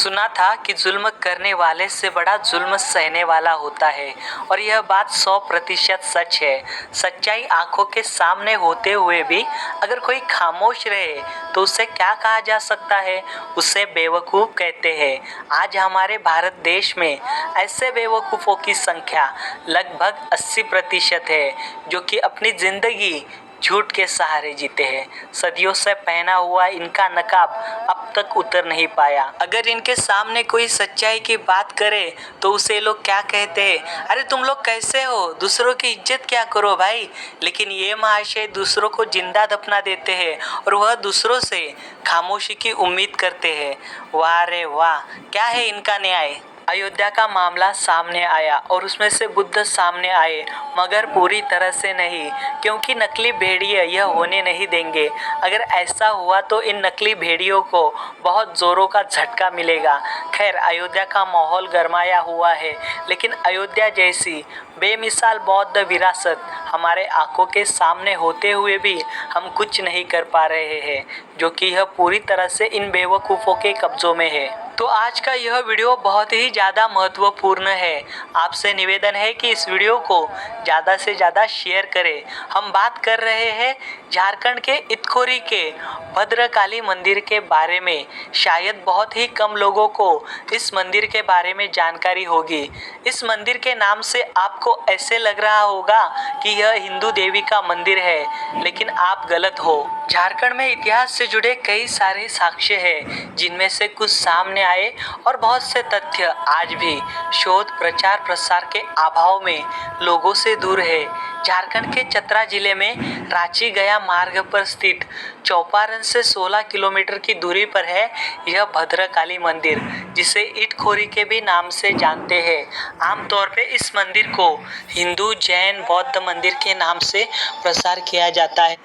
सुना था कि जुल्म करने वाले से बड़ा जुल्म सहने वाला होता है और यह बात 100% सच है। सच्चाई आंखों के सामने होते हुए भी अगर कोई खामोश रहे तो उसे क्या कहा जा सकता है? उसे बेवकूफ़ कहते हैं। आज हमारे भारत देश में ऐसे बेवकूफ़ों की संख्या लगभग 80% है जो कि अपनी ज़िंदगी झूठ के सहारे जीते हैं। सदियों से पहना हुआ इनका नकाब अब तक उतर नहीं पाया। अगर इनके सामने कोई सच्चाई की बात करे तो उसे लोग क्या कहते हैं? अरे तुम लोग कैसे हो? दूसरों की इज्जत क्या करो भाई। लेकिन ये महाशय दूसरों को जिंदा दफना देते हैं और वह दूसरों से खामोशी की उम्मीद करते हैं। वाह रे वाह, क्या है इनका न्याय। अयोध्या का मामला सामने आया और उसमें से बुद्ध सामने आए, मगर पूरी तरह से नहीं, क्योंकि नकली भेड़िए यह होने नहीं देंगे। अगर ऐसा हुआ तो इन नकली भेड़ियों को बहुत ज़ोरों का झटका मिलेगा। खैर, अयोध्या का माहौल गरमाया हुआ है, लेकिन अयोध्या जैसी बेमिसाल बौद्ध विरासत हमारे आंखों के सामने होते हुए भी हम कुछ नहीं कर पा रहे हैं, जो कि यह पूरी तरह से इन बेवकूफ़ों के कब्ज़ों में है। तो आज का यह वीडियो बहुत ही ज़्यादा महत्वपूर्ण है। आपसे निवेदन है कि इस वीडियो को ज़्यादा से ज़्यादा शेयर करें। हम बात कर रहे हैं झारखंड के इटखोरी के भद्रकाली मंदिर के बारे में। शायद बहुत ही कम लोगों को इस मंदिर के बारे में जानकारी होगी। इस मंदिर के नाम से आपको ऐसे लग रहा होगा कि यह हिंदू देवी का मंदिर है, लेकिन आप गलत हो। झारखंड में इतिहास से जुड़े कई सारे साक्ष्य हैं, जिनमें से कुछ सामने आए और बहुत से तथ्य आज भी शोध प्रचार प्रसार के अभाव में लोगों से दूर है। झारखंड के चतरा जिले में रांची गया मार्ग पर स्थित चौपारण से 16 किलोमीटर की दूरी पर है यह भद्रकाली मंदिर, जिसे इटखोरी के भी नाम से जानते हैं। आमतौर पे इस मंदिर को हिंदू, जैन, बौद्ध मंदिर के नाम से प्रसार किया जाता है।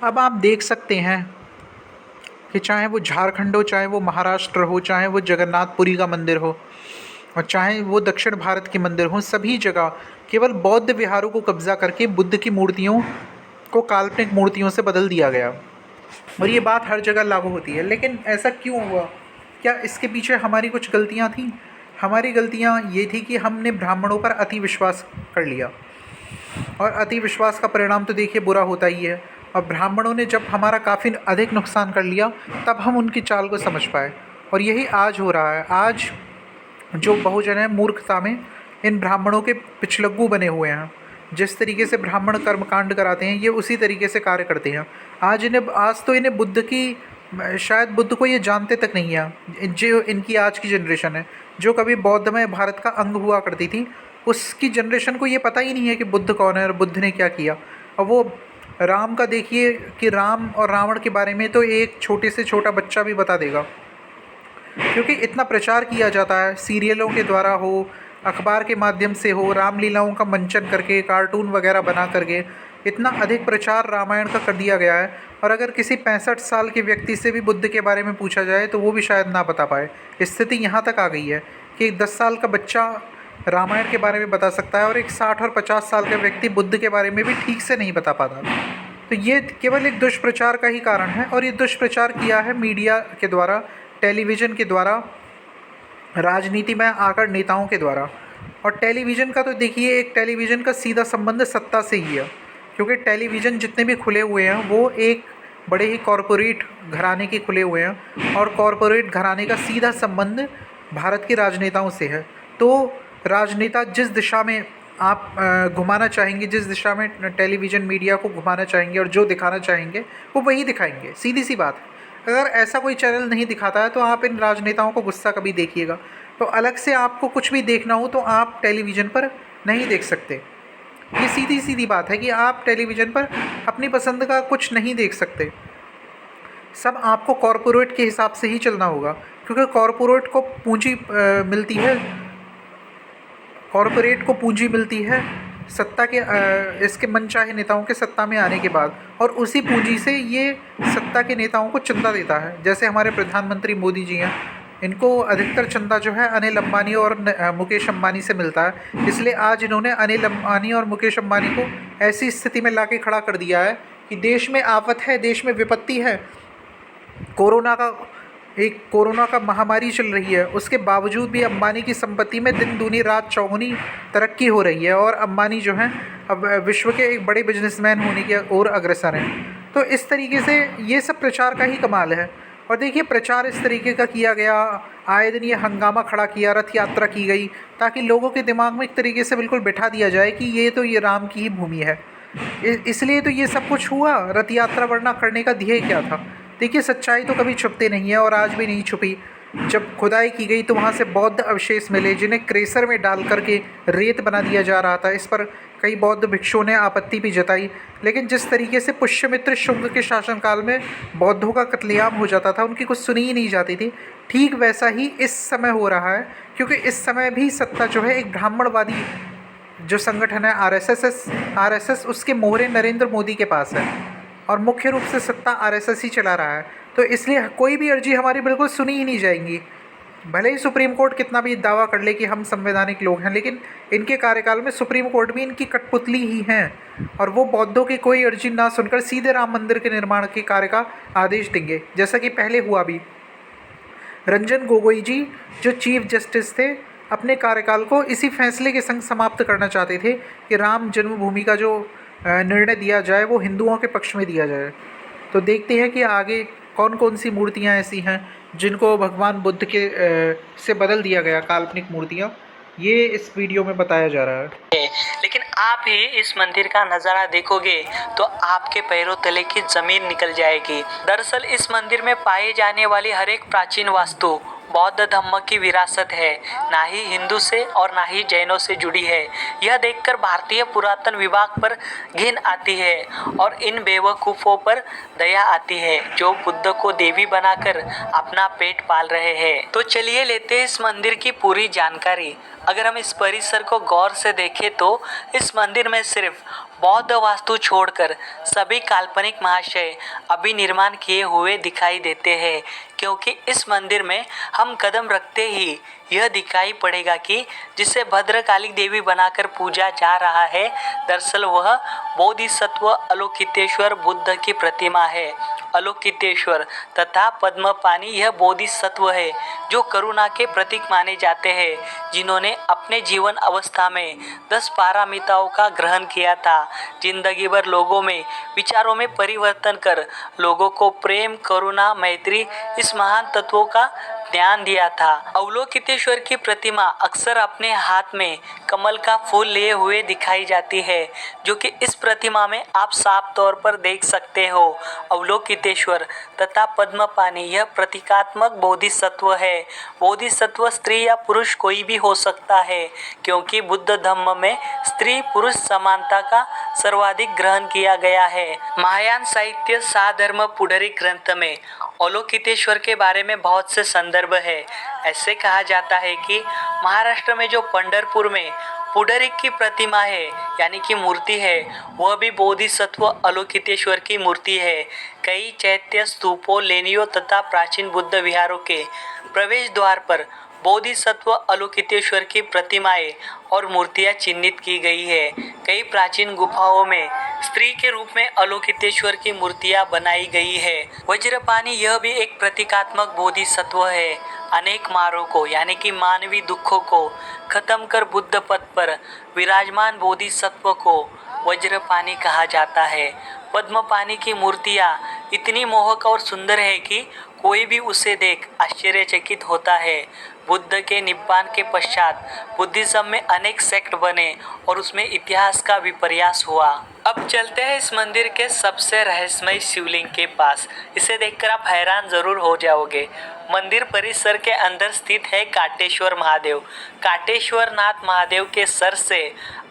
अब आप देख सकते हैं कि चाहे वो झारखंड हो, चाहे वो महाराष्ट्र हो, चाहे वो जगन्नाथपुरी का मंदिर हो और चाहे वो दक्षिण भारत के मंदिर हों, सभी जगह केवल बौद्ध विहारों को कब्जा करके बुद्ध की मूर्तियों को काल्पनिक मूर्तियों से बदल दिया गया। और ये बात हर जगह लागू होती है। लेकिन ऐसा क्यों हुआ? क्या इसके पीछे हमारी कुछ गलतियाँ थीं? हमारी गलतियाँ ये थी कि हमने ब्राह्मणों पर अति विश्वास कर लिया, और अति विश्वास का परिणाम तो देखिए बुरा होता ही है। और ब्राह्मणों ने जब हमारा काफ़ी अधिक नुकसान कर लिया, तब हम उनकी चाल को समझ पाए, और यही आज हो रहा है। आज जो बहुजन है मूर्खता में इन ब्राह्मणों के पिछलग्गू बने हुए हैं। जिस तरीके से ब्राह्मण कर्मकांड कराते हैं, ये उसी तरीके से कार्य करते हैं। आज तो इन्हें बुद्ध की, शायद बुद्ध को ये जानते तक नहीं है। जो इनकी आज की जनरेशन है, जो कभी बौद्धमय भारत का अंग हुआ करती थी, उसकी जनरेशन को ये पता ही नहीं है कि बुद्ध कौन है और बुद्ध ने क्या किया। और वो राम का देखिए कि राम और रावण के बारे में तो एक छोटे से छोटा बच्चा भी बता देगा, क्योंकि इतना प्रचार किया जाता है, सीरियलों के द्वारा हो, अखबार के माध्यम से हो, रामलीलाओं का मंचन करके, कार्टून वगैरह बना करके इतना अधिक प्रचार रामायण का कर दिया गया है। और अगर किसी 65 साल के व्यक्ति से भी बुद्ध के बारे में पूछा जाए तो वो भी शायद ना बता पाए। स्थिति यहाँ तक आ गई है कि 10 साल का बच्चा रामायण के बारे में बता सकता है और एक 60 और 50 साल का व्यक्ति बुद्ध के बारे में भी ठीक से नहीं बता पाता। तो ये केवल एक दुष्प्रचार का ही कारण है, और ये दुष्प्रचार किया है मीडिया के द्वारा, टेलीविज़न के द्वारा, राजनीति में आकर नेताओं के द्वारा। और टेलीविज़न का तो देखिए, एक टेलीविज़न का सीधा संबंध सत्ता से ही है, क्योंकि टेलीविज़न जितने भी खुले हुए हैं वो एक बड़े ही कॉरपोरेट घराने के खुले हुए हैं, और कॉरपोरेट घराने का सीधा संबंध भारत के राजनेताओं से है। तो राजनेता जिस दिशा में आप घुमाना चाहेंगे, जिस दिशा में टेलीविज़न मीडिया को घुमाना चाहेंगे और जो दिखाना चाहेंगे वो वही दिखाएंगे। सीधी सी बात है। अगर ऐसा कोई चैनल नहीं दिखाता है तो आप इन राजनेताओं को गुस्सा कभी देखिएगा। तो अलग से आपको कुछ भी देखना हो तो आप टेलीविज़न पर नहीं देख सकते। ये सीधी सीधी बात है कि आप टेलीविज़न पर अपनी पसंद का कुछ नहीं देख सकते। सब आपको कॉरपोरेट के हिसाब से ही चलना होगा, क्योंकि कॉरपोरेट को पूंजी मिलती है, कॉरपोरेट को पूंजी मिलती है सत्ता के इसके मनचाहे नेताओं के सत्ता में आने के बाद, और उसी पूंजी से ये सत्ता के नेताओं को चंदा देता है। जैसे हमारे प्रधानमंत्री मोदी जी हैं, इनको अधिकतर चंदा जो है अनिल अंबानी और मुकेश अंबानी से मिलता है। इसलिए आज इन्होंने अनिल अंबानी और मुकेश अंबानी को ऐसी स्थिति में लाके खड़ा कर दिया है कि देश में आफत है, देश में विपत्ति है, कोरोना का एक कोरोना का महामारी चल रही है, उसके बावजूद भी अंबानी की संपत्ति में दिन दूनी रात चौगुनी तरक्की हो रही है और अंबानी जो हैं अब विश्व के एक बड़े बिजनेसमैन होने की ओर अग्रसर हैं। तो इस तरीके से ये सब प्रचार का ही कमाल है। और देखिए प्रचार इस तरीके का किया गया, आए दिन ये हंगामा खड़ा किया, रथ यात्रा की गई, ताकि लोगों के दिमाग में एक तरीके से बिल्कुल बिठा दिया जाए कि ये तो ये राम की ही भूमि है। इसलिए तो ये सब कुछ हुआ। रथ यात्रा वरना करने का ध्येय क्या था? देखिए सच्चाई तो कभी छुपते नहीं है और आज भी नहीं छुपी। जब खुदाई की गई तो वहाँ से बौद्ध अवशेष मिले जिन्हें क्रेशर में डाल करके रेत बना दिया जा रहा था। इस पर कई बौद्ध भिक्षुओं ने आपत्ति भी जताई, लेकिन जिस तरीके से पुष्यमित्र शुंग के शासनकाल में बौद्धों का कत्लेआम हो जाता था, उनकी कुछ सुनी ही नहीं जाती थी, ठीक वैसा ही इस समय हो रहा है। क्योंकि इस समय भी सत्ता जो है एक ब्राह्मणवादी जो संगठन है आरएसएस उसके मोहरे नरेंद्र मोदी के पास है और मुख्य रूप से सत्ता आरएसएस ही चला रहा है। तो इसलिए कोई भी अर्जी हमारी बिल्कुल सुनी ही नहीं जाएंगी। भले ही सुप्रीम कोर्ट कितना भी दावा कर ले कि हम संवैधानिक लोग हैं, लेकिन इनके कार्यकाल में सुप्रीम कोर्ट भी इनकी कठपुतली ही हैं और वो बौद्धों की कोई अर्जी ना सुनकर सीधे राम मंदिर के निर्माण के कार्य का आदेश देंगे, जैसा कि पहले हुआ भी। रंजन गोगोई जी जो चीफ जस्टिस थे, अपने कार्यकाल को इसी फैसले के संग समाप्त करना चाहते थे कि राम जन्मभूमि का जो निर्णय दिया जाए वो हिंदुओं के पक्ष में दिया जाए। तो देखते हैं कि आगे कौन कौन सी मूर्तियाँ ऐसी हैं जिनको भगवान बुद्ध के से बदल दिया गया, काल्पनिक मूर्तियाँ, ये इस वीडियो में बताया जा रहा है। लेकिन आप ही इस मंदिर का नज़ारा देखोगे तो आपके पैरों तले की ज़मीन निकल जाएगी। दरअसल इस मंदिर में पाई जाने वाली हर एक प्राचीन वास्तु बौद्ध धर्म की विरासत है, ना ही हिंदू से और ना ही जैनों से जुड़ी है। यह देखकर भारतीय पुरातन विभाग पर घिन आती है और इन बेवकूफ़ों पर दया आती है जो बुद्ध को देवी बनाकर अपना पेट पाल रहे हैं। तो चलिए लेते हैं इस मंदिर की पूरी जानकारी। अगर हम इस परिसर को गौर से देखें तो इस मंदिर में सिर्फ बौद्ध वास्तु छोड़कर सभी काल्पनिक महाशय अभी निर्माण किए हुए दिखाई देते हैं, क्योंकि इस मंदिर में हम कदम रखते ही यह दिखाई पड़ेगा कि जिसे भद्रकाली देवी बनाकर पूजा जा रहा है, दरअसल वह बोधिसत्व अलोकितेश्वर बुद्ध की प्रतिमा है। अलोकितेश्वर तथा पद्मपानी यह बोधिसत्व है जो करुणा के प्रतीक माने जाते हैं, जिन्होंने अपने जीवन अवस्था में 10 पारमिताओं का ग्रहण किया था। जिंदगी भर लोगों में विचारों में परिवर्तन कर लोगों को प्रेम, करुणा, मैत्री इस महान तत्वों का ध्यान दिया था। अवलोकितेश्वर की प्रतिमा अक्सर अपने हाथ में कमल का फूल लिए हुए दिखाई जाती है, जो कि इस प्रतिमा में आप साफ तौर पर देख सकते हो। अवलोकितेश्वर तथा पद्मपानी यह प्रतीकात्मक बोधिसत्व है। बोधिसत्व स्त्री या पुरुष कोई भी हो सकता है, क्योंकि बुद्ध धर्म में स्त्री पुरुष समानता का सर्वाधिक ग्रहण किया गया है। महायान साहित्य साधर्म पुंडरीक ग्रंथ में अवलोकितेश्वर के बारे में बहुत से संदर्भ है। ऐसे कहा जाता है कि महाराष्ट्र में जो पंढरपुर में पुंडरीक की प्रतिमा है यानी कि मूर्ति है, वह भी बोधिसत्व अवलोकितेश्वर की मूर्ति है। कई चैत्य स्तूपों, लेनियों तथा प्राचीन बुद्ध विहारों के प्रवेश द्वार पर बोधिसत्व अवलोकितेश्वर की प्रतिमाएं और मूर्तियां चिन्हित की गई है। कई प्राचीन गुफाओं में स्त्री के रूप में अवलोकितेश्वर की मूर्तियां बनाई गई है। वज्रपानी यह भी एक प्रतीकात्मक बोधिसत्व है। अनेक मारों को यानी कि मानवीय दुखों को खत्म कर बुद्ध पद पर विराजमान बोधिसत्व को वज्रपानी कहा जाता है। पद्मपानी की मूर्तियां इतनी मोहक और सुंदर है कि कोई भी उसे देख आश्चर्यचकित होता है। बुद्ध के निब्बान के पश्चात बुद्धिज्म में अनेक सेक्ट बने और उसमें इतिहास का विपर्यास हुआ। अब चलते हैं इस मंदिर के सबसे रहस्यमय शिवलिंग के पास। इसे देखकर आप हैरान जरूर हो जाओगे। मंदिर परिसर के अंदर स्थित है काटेश्वर महादेव। काटेश्वर नाथ महादेव के सर से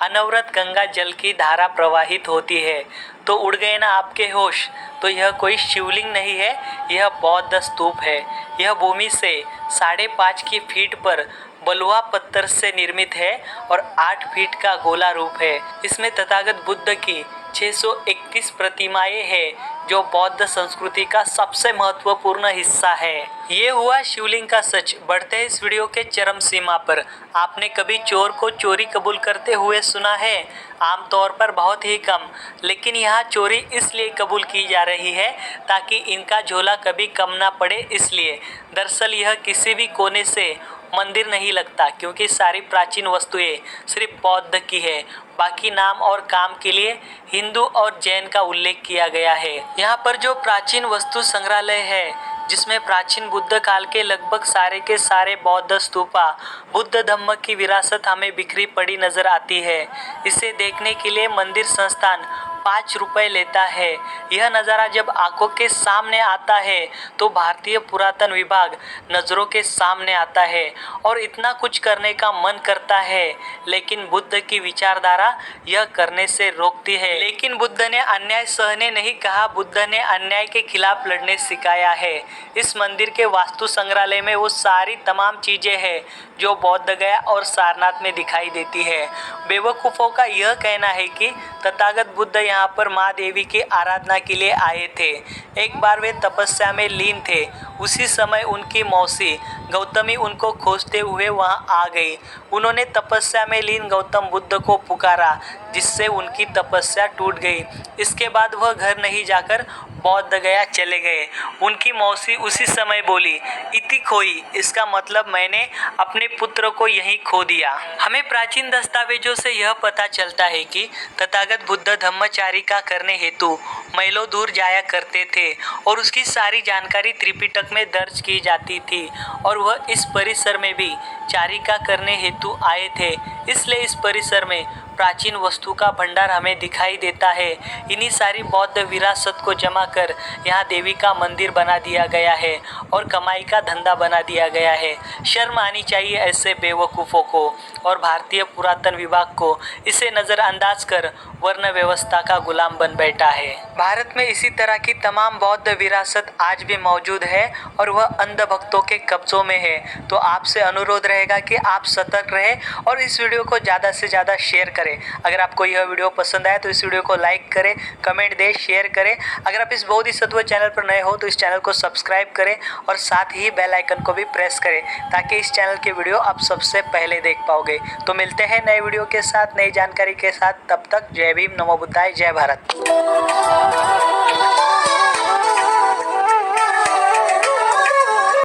अनवरत गंगा जल की धारा प्रवाहित होती है। तो उड़ गए ना आपके होश? तो यह कोई शिवलिंग नहीं है, यह बौद्ध स्तूप है। यह भूमि से 5.5 फीट पर बलुआ पत्थर से निर्मित है और 8 फीट का गोला रूप है। इसमें तथागत बुद्ध की 631 प्रतिमाएं हैं जो बौद्ध संस्कृति का सबसे महत्वपूर्ण हिस्सा है। ये हुआ शिवलिंग का सच। बढ़ते हैं इस वीडियो के चरम सीमा पर। आपने कभी चोर को चोरी कबूल करते हुए सुना है? आमतौर पर बहुत ही कम, लेकिन यहाँ चोरी इसलिए कबूल की जा रही है ताकि इनका झोला कभी कम ना पड़े, इसलिए। दरअसल यह किसी भी कोने से मंदिर नहीं लगता, क्योंकि सारी प्राचीन वस्तुएं सिर्फ बौद्ध की है। बाकी नाम और काम के लिए हिंदू और जैन का उल्लेख किया गया है। यहाँ पर जो प्राचीन वस्तु संग्रहालय है, जिसमें प्राचीन बुद्ध काल के लगभग सारे के सारे बौद्ध स्तूपा, बुद्ध धम्म की विरासत हमें बिखरी पड़ी नजर आती है। इसे देखने के लिए मंदिर संस्थान 5 रुपए लेता है। यह नज़ारा जब आंखों के सामने आता है तो भारतीय पुरातन विभाग नज़रों के सामने आता है और इतना कुछ करने का मन करता है, लेकिन बुद्ध की विचारधारा यह करने से रोकती है। लेकिन बुद्ध ने अन्याय सहने नहीं कहा, बुद्ध ने अन्याय के खिलाफ लड़ने सिखाया है। इस मंदिर के वास्तु संग्रहालय में वो सारी तमाम चीजें हैं जो बौद्ध गया और सारनाथ में दिखाई देती है। बेवकूफ़ों का यह कहना है कि तथागत बुद्ध यहाँ पर माँ देवी की आराधना के लिए आए थे। एक बार वे तपस्या में लीन थे। उसी समय उनकी मौसी गौतमी उनको खोजते हुए वहाँ आ गई। उन्होंने तपस्या में लीन गौतम बुद्ध को पुकारा, जिससे उनकी तपस्या टूट गई। इसके बाद वह घर नहीं जाकर बौद्ध गया चले गए। उनकी मौसी उसी समय बोली, इति खोई, इसका मतलब मैंने अपने पुत्र को यहीं खो दिया। हमें प्राचीन दस्तावेजों से यह पता चलता है कि तथागत बुद्ध धम्मचारिका करने हेतु मैलों दूर जाया करते थे और उसकी सारी जानकारी त्रिपिटक में दर्ज की जाती थी, और वह इस परिसर में भी चारिका करने हेतु आए थे। इसलिए इस परिसर में प्राचीन वस्तु का भंडार हमें दिखाई देता है। इन्हीं सारी बौद्ध विरासत को जमा कर यहाँ देवी का मंदिर बना दिया गया है और कमाई का धंधा बना दिया गया है। शर्म आनी चाहिए ऐसे बेवकूफ़ों को और भारतीय पुरातन विभाग को इसे नज़रअंदाज कर वर्ण व्यवस्था का गुलाम बन बैठा है। भारत में इसी तरह की तमाम बौद्ध विरासत आज भी मौजूद है और वह अंधभक्तों के कब्जों में है। तो आपसे अनुरोध रहेगा कि आप सतर्क रहें और इस वीडियो को ज़्यादा से ज़्यादा शेयर करें। अगर आपको यह वीडियो पसंद आए तो इस वीडियो को लाइक करें, कमेंट दें, शेयर करें। अगर आप इस बौद्ध सत्व चैनल पर नए हो तो इस चैनल को सब्सक्राइब करें और साथ ही बेल आइकन को भी प्रेस करें, ताकि इस चैनल की वीडियो आप सबसे पहले देख पाओगे। तो मिलते हैं नए वीडियो के साथ, नई जानकारी के साथ। तब तक जय भीम, नमो बुद्धाय, जय भारत।